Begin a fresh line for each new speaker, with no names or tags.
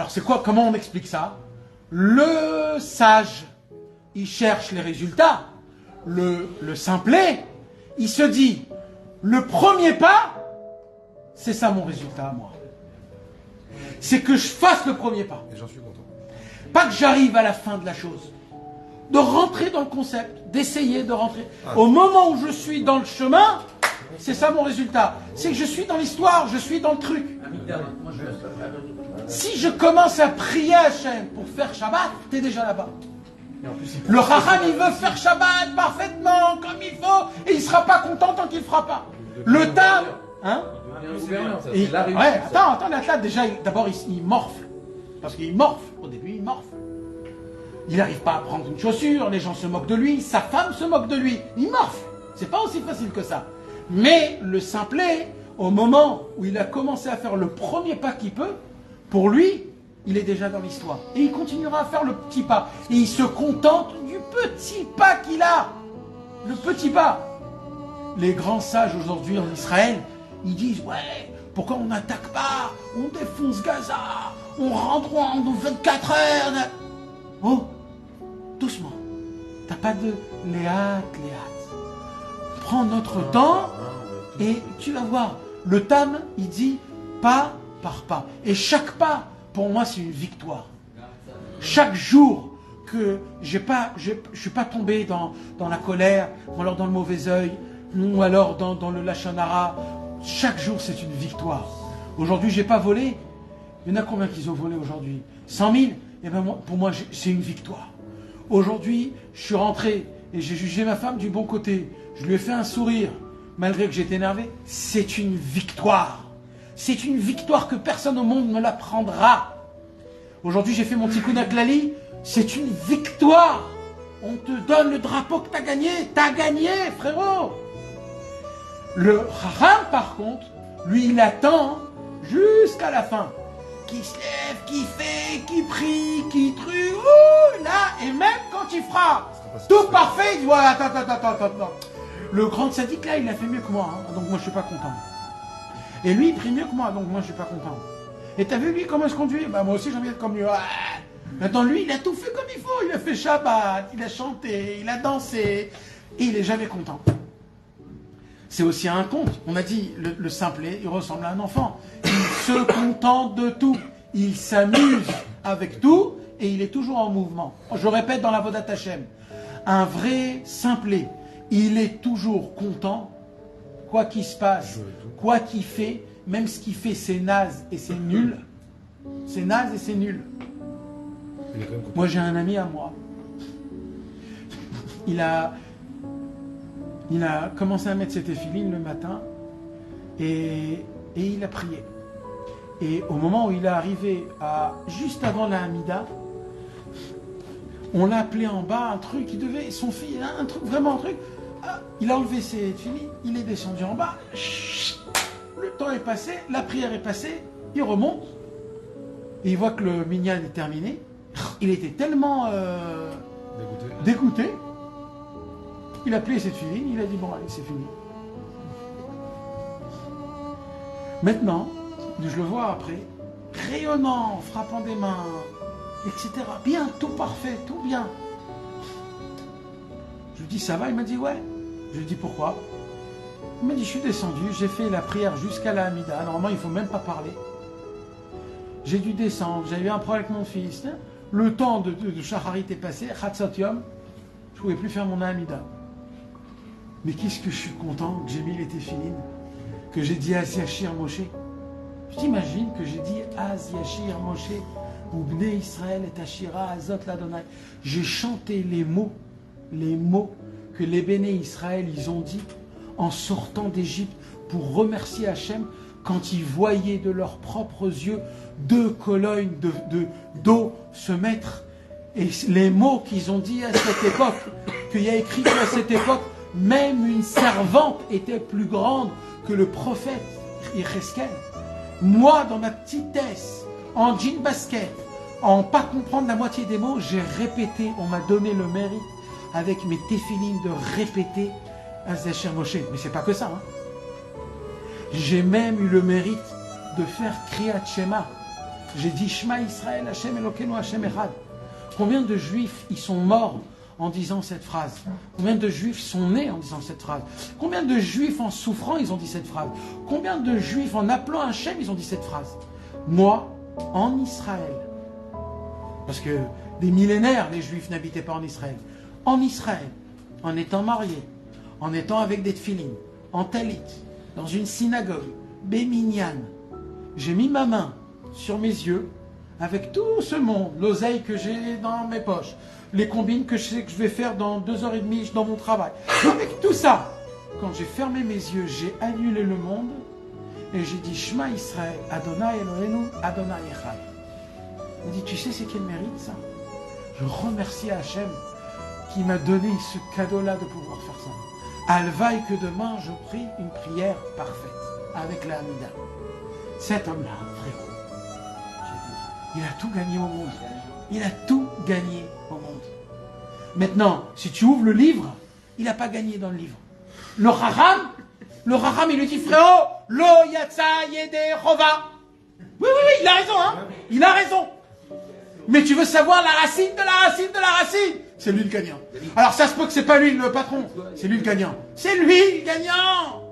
Alors c'est quoi? Comment on explique ça? Le sage, il cherche les résultats. Le simplet, il se dit, le premier pas, c'est ça mon résultat à moi. C'est que je fasse le premier pas.
Et j'en suis content.
Pas que j'arrive à la fin de la chose. De rentrer dans le concept, d'essayer de rentrer. Au moment où je suis dans le chemin, c'est ça mon résultat. C'est que je suis dans l'histoire, je suis dans le truc. Si je commence à prier Hachem pour faire Shabbat, t'es déjà là-bas. Le Chacham, il veut faire Shabbat parfaitement, comme il faut, et il ne sera pas content tant qu'il ne fera pas. Le Tam, hein? Attends, déjà, d'abord, il morfle. Parce qu'il morfle, au début, il morfle. Il n'arrive pas à prendre une chaussure, les gens se moquent de lui, sa femme se moque de lui. Il morfle. C'est pas aussi facile que ça. Mais le simplet, au moment où il a commencé à faire le premier pas qu'il peut, pour lui, il est déjà dans l'histoire. Et il continuera à faire le petit pas. Et il se contente du petit pas qu'il a. Le petit pas. Les grands sages aujourd'hui en Israël, ils disent, ouais, pourquoi on n'attaque pas? On défonce Gaza. On rentre en 24 heures. Oh, doucement. T'as pas de léat. Prends notre temps et tu vas voir. Le Tam, il dit pas par pas. Et chaque pas, pour moi, c'est une victoire. Chaque jour que je suis pas tombé dans la colère, ou alors dans le mauvais œil, ou alors dans le lashon hara, chaque jour, c'est une victoire. Aujourd'hui, j'ai pas volé. Il y en a combien qui ont volé aujourd'hui? 100 000? Eh ben pour moi, c'est une victoire. Aujourd'hui, je suis rentré et j'ai jugé ma femme du bon côté. Je lui ai fait un sourire, malgré que j'étais énervé. C'est une victoire. C'est une victoire que personne au monde ne me la prendra. Aujourd'hui, j'ai fait mon tikkun haklali. C'est une victoire. On te donne le drapeau que tu as gagné. Tu as gagné, frérot. Le Chacham, par contre, lui, il attend jusqu'à la fin. Qui se lève, qui fait, qui prie, qui truc, là, et même quand il fera tout parfait, il dit, ouais, attends. Le grand sadique, là, il a fait mieux que moi, hein, donc moi, je suis pas content. Et lui, il prie mieux que moi, donc moi, je suis pas content. Et t'as vu, lui, comment il se conduit? Bah, moi aussi, j'ai envie d'être comme lui. Maintenant, lui, il a tout fait comme il faut. Il a fait Shabbat, il a chanté, il a dansé, et il est jamais content. C'est aussi un conte. On a dit, le simplet, il ressemble à un enfant. Il se contente de tout. Il s'amuse avec tout et il est toujours en mouvement. Je répète dans la Vodat Hashem, un vrai simplet, il est toujours content, quoi qu'il se passe, quoi qu'il fait, même ce qu'il fait c'est naze et c'est nul. C'est naze et c'est nul. Moi j'ai un ami à moi. Il a commencé à mettre ses téphilines le matin et il a prié. Et au moment où il est arrivé juste avant la Hamida, on l'a appelé en bas, un truc, il devait, son fils, un truc, vraiment un truc. Il a enlevé ses téphilines, il est descendu en bas. Le temps est passé, la prière est passée, il remonte et il voit que le minyan est terminé. Il était tellement dégoûté. Il a plié cette téphilines, il a dit bon allez c'est fini. Maintenant, je le vois après, rayonnant, frappant des mains, etc. Bien, tout parfait, tout bien. Je lui dis ça va, il m'a dit ouais. Je lui dis pourquoi? Il m'a dit je suis descendu, j'ai fait la prière jusqu'à la Hamida, normalement il ne faut même pas parler. J'ai dû descendre, j'ai eu un problème avec mon fils. Le temps de Shacharit est passé, Chatzot Yom, je ne pouvais plus faire mon Hamida. Mais qu'est-ce que je suis content que j'ai mis les téphilines, que j'ai dit Az Yashir Moshe. Tu t'imagines que j'ai dit Az Yashir Moshe, ou Bnei Israël et Ashira Azot l'Adonai. J'ai chanté les mots que les Béné Israël ils ont dit en sortant d'Égypte pour remercier Hachem quand ils voyaient de leurs propres yeux 2 colonnes d'eau se mettre. Et les mots qu'ils ont dit à cette époque, qu'il y a écrit qu'à cette époque, même une servante était plus grande que le prophète Yecheskel. Moi, dans ma petitesse, en jean basket, en pas comprendre la moitié des mots, j'ai répété, on m'a donné le mérite avec mes téphilines de répéter Az Yashir Moshe. Mais c'est pas que ça. J'ai même eu le mérite de faire Kriyat Shema. J'ai dit Shema Israël, Hashem Elokeinu, Hashem Echad. Combien de juifs ils sont morts en disant cette phrase? Combien de juifs sont nés en disant cette phrase? Combien de juifs en souffrant ils ont dit cette phrase? Combien de juifs en appelant Hachem ils ont dit cette phrase? Moi, en Israël, parce que des millénaires les juifs n'habitaient pas en Israël. En Israël, en étant mariés, en étant avec des tefilines, en talit, dans une synagogue, Béminyan, j'ai mis ma main sur mes yeux avec tout ce monde, l'oseille que j'ai dans mes poches, les combines que je sais que je vais faire dans 2h30 dans mon travail. Avec tout ça, quand j'ai fermé mes yeux, j'ai annulé le monde et j'ai dit Shema Israël, Adonai Eloheinu, Adonai Echad. Il dit, tu sais c'est quel mérite ça? Je remercie Hachem qui m'a donné ce cadeau-là de pouvoir faire ça. Alvaï que demain je prie une prière parfaite avec la Hamida. Cet homme-là, frérot, il a tout gagné au monde. Il a tout gagné au monde. Maintenant, si tu ouvres le livre, il n'a pas gagné dans le livre. Le Raham, il lui dit, frérot, Lo Yatsa Yede Chova. Oui, il a raison, hein. Il a raison. Mais tu veux savoir la racine de la racine de la racine? C'est lui le gagnant. Alors ça se peut que c'est pas lui le patron. C'est lui le gagnant. C'est lui le gagnant.